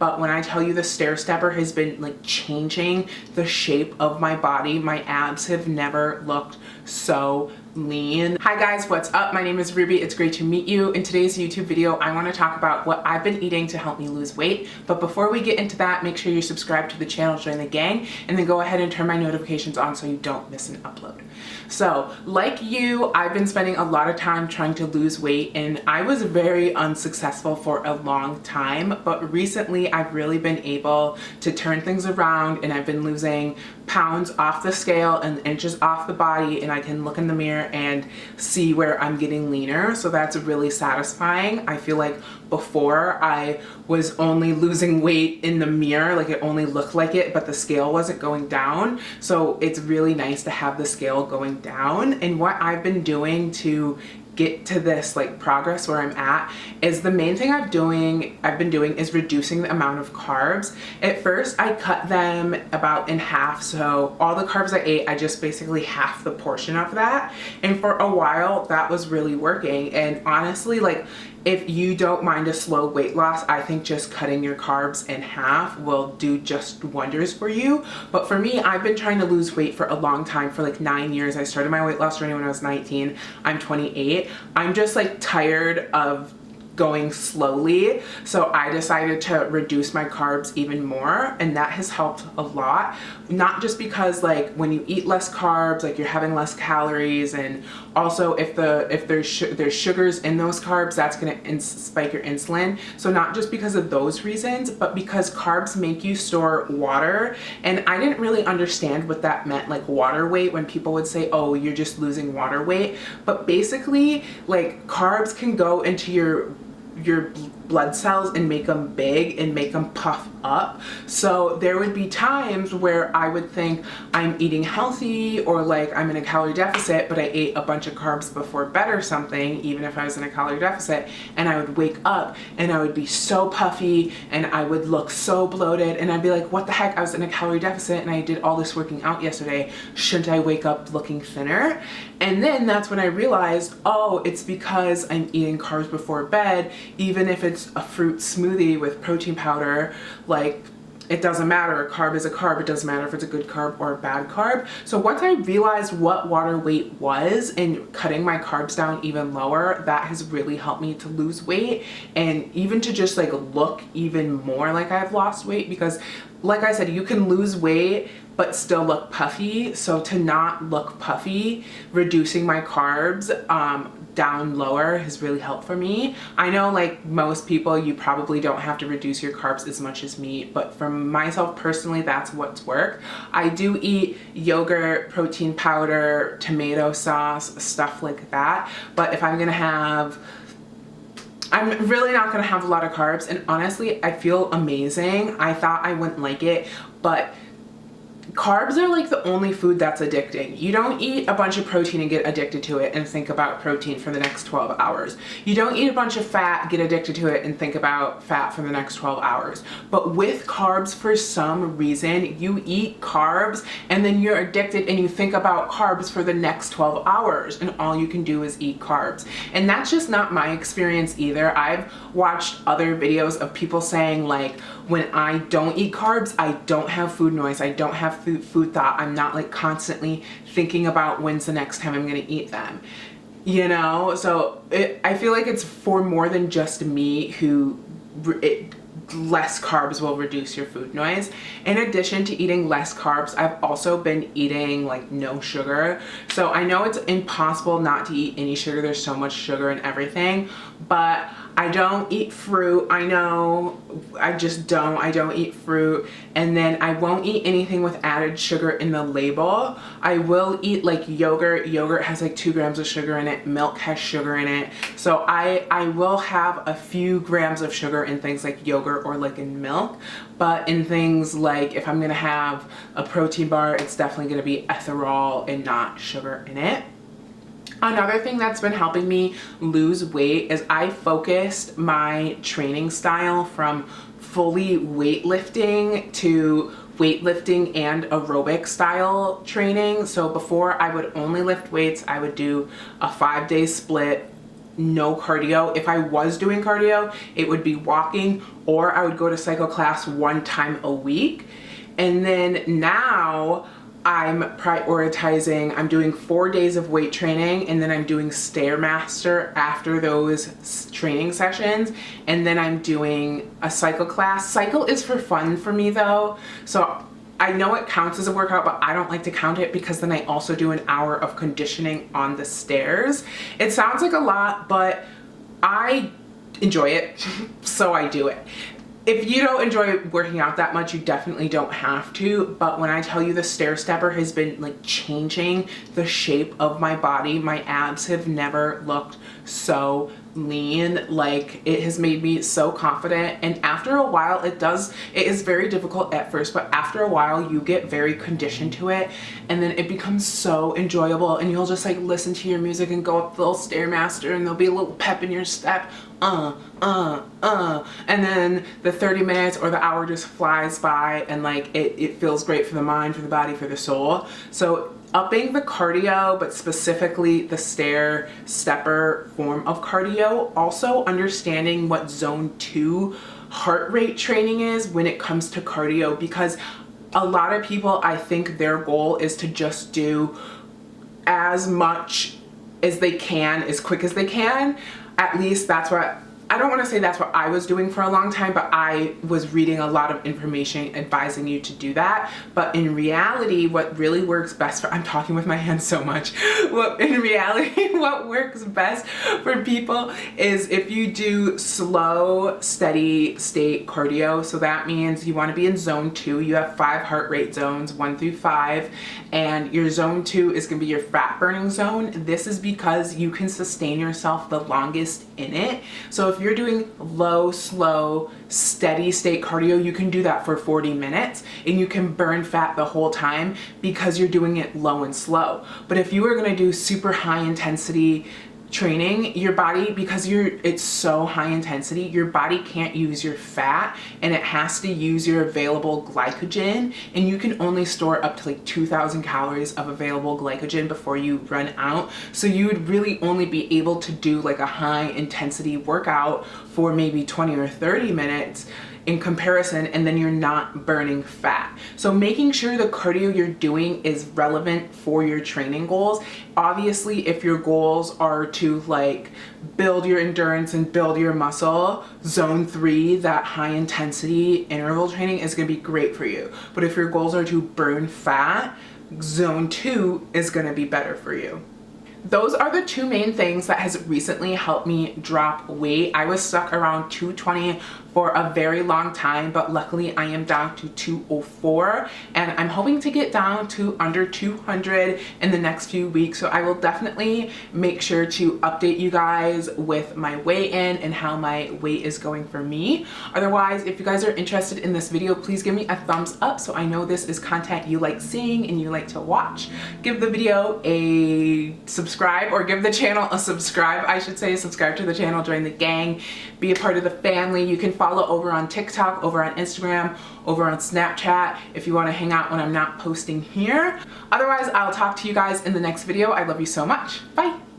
But when I tell you the stair stepper has been like changing the shape of my body, my abs have never looked so lean. Hi guys, what's up? My name is Ruby. It's great to meet you. In today's YouTube video, I want to talk about what I've been eating to help me lose weight. But before we get into that, make sure you subscribe to the channel, join the gang, and then go ahead and turn my notifications on so you don't miss an upload. So like you, I've been spending a lot of time trying to lose weight, and I was very unsuccessful for a long time, but recently I've really been able to turn things around, and I've been losing pounds off the scale and inches off the body, and I can look in the mirror and see where I'm getting leaner. So that's really satisfying. I feel like before I was only losing weight in the mirror, like it only looked like it, but the scale wasn't going down. So it's really nice to have the scale going down. And what I've been doing to get to this like progress where I'm at is the main thing I've been doing is reducing the amount of carbs. At first I cut them about in half, so all the carbs I ate, I just basically half the portion of that, and for a while that was really working. And honestly, like, if you don't mind a slow weight loss, I think just cutting your carbs in half will do just wonders for you. But for me, I've been trying to lose weight for a long time, for like 9 years. I started my weight loss journey when I was 19. I'm 28. I'm just like tired of going slowly, so I decided to reduce my carbs even more, and that has helped a lot. Not just because like when you eat less carbs, like you're having less calories, and also if there's sugars in those carbs, that's gonna spike your insulin. So not just because of those reasons, but because carbs make you store water, and I didn't really understand what that meant, like water weight, when people would say, oh, you're just losing water weight. But basically, like, carbs can go into your blood cells and make them big and make them puff up. So there would be times where I would think I'm eating healthy, or like I'm in a calorie deficit, but I ate a bunch of carbs before bed or something, even if I was in a calorie deficit, and I would wake up and I would be so puffy and I would look so bloated, and I'd be like, what the heck, I was in a calorie deficit and I did all this working out yesterday, shouldn't I wake up looking thinner? And then that's when I realized, oh, it's because I'm eating carbs before bed. Even if it's a fruit smoothie with protein powder, like, it doesn't matter. A carb is a carb. It doesn't matter if it's a good carb or a bad carb. So once I realized what water weight was and cutting my carbs down even lower, that has really helped me to lose weight, and even to just like look even more like I've lost weight, because like I said, you can lose weight but still look puffy. So to not look puffy, reducing my carbs down lower has really helped for me. I know, like most people, you probably don't have to reduce your carbs as much as me, but for myself personally, that's what's worked. I do eat yogurt, protein powder, tomato sauce, stuff like that. But if I'm really not gonna have a lot of carbs, and honestly, I feel amazing. I thought I wouldn't like it, but carbs are like the only food that's addicting. You don't eat a bunch of protein and get addicted to it and think about protein for the next 12 hours. You don't eat a bunch of fat, get addicted to it, and think about fat for the next 12 hours. But with carbs, for some reason, you eat carbs and then you're addicted and you think about carbs for the next 12 hours, and all you can do is eat carbs. And that's just not my experience either. I've watched other videos of people saying, like, when I don't eat carbs, I don't have food noise, I don't have food thought, I'm not like constantly thinking about when's the next time I'm gonna eat them, you know? So I feel like it's for more than just me who less carbs will reduce your food noise. In addition to eating less carbs, I've also been eating like no sugar. So I know it's impossible not to eat any sugar, there's so much sugar in everything, but I don't eat fruit. I know, I just don't. I don't eat fruit. And then I won't eat anything with added sugar in the label. I will eat like yogurt. Yogurt has like 2 grams of sugar in it. Milk has sugar in it. So I will have a few grams of sugar in things like yogurt or like in milk. But in things like, if I'm gonna have a protein bar, it's definitely gonna be ethanol and not sugar in it. Another thing that's been helping me lose weight is I focused my training style from fully weightlifting to weightlifting and aerobic style training. So before, I would only lift weights. I would do a 5-day split, no cardio. If I was doing cardio, it would be walking, or I would go to cycle class 1 time a week. And then now I'm prioritizing, I'm doing 4 days of weight training, and then I'm doing Stairmaster after those training sessions, and then I'm doing a cycle class. Cycle is for fun for me though, so I know it counts as a workout, but I don't like to count it because then I also do an hour of conditioning on the stairs. It sounds like a lot, but I enjoy it, so I do it. If you don't enjoy working out that much, you definitely don't have to, but when I tell you the stair stepper has been like changing the shape of my body, my abs have never looked so lean. Like, it has made me so confident, and after a while it is very difficult at first, but after a while you get very conditioned to it, and then it becomes so enjoyable, and you'll just like listen to your music and go up the little Stairmaster, and there'll be a little pep in your step, and then the 30 minutes or the hour just flies by, and like it feels great for the mind, for the body, for the soul. So upping the cardio, but specifically the stair stepper form of cardio, also understanding what zone 2 heart rate training is when it comes to cardio, because a lot of people, I think their goal is to just do as much as they can, as quick as they can. At least that's what, I don't want to say that's what I was doing for a long time, but I was reading a lot of information advising you to do that. But in reality, what really works best for, I'm talking with my hands so much. In reality, what works best for people is if you do slow, steady state cardio. So that means you want to be in zone 2. You have 5 heart rate zones, 1 through 5, and your zone 2 is going to be your fat burning zone. This is because you can sustain yourself the longest in it. So if you're doing low, slow, steady state cardio, you can do that for 40 minutes and you can burn fat the whole time because you're doing it low and slow. But if you are going to do super high intensity training, your body, because it's so high intensity, your body can't use your fat and it has to use your available glycogen, and you can only store up to like 2,000 calories of available glycogen before you run out. So you would really only be able to do like a high intensity workout for maybe 20 or 30 minutes in comparison, and then you're not burning fat. So making sure the cardio you're doing is relevant for your training goals. Obviously, if your goals are to like build your endurance and build your muscle, zone 3, that high intensity interval training is going to be great for you. But if your goals are to burn fat, zone 2 is going to be better for you. Those are the 2 main things that has recently helped me drop weight. I was stuck around 220 for a very long time, but luckily I am down to 204, and I'm hoping to get down to under 200 in the next few weeks. So I will definitely make sure to update you guys with my weigh-in and how my weight is going for me. Otherwise, if you guys are interested in this video, please give me a thumbs up so I know this is content you like seeing and you like to watch. Give the video a subscribe, or give the channel a subscribe, I should say. Subscribe to the channel, join the gang, be a part of the family. You can follow over on TikTok, over on Instagram, over on Snapchat if you want to hang out when I'm not posting here. Otherwise, I'll talk to you guys in the next video. I love you so much. Bye.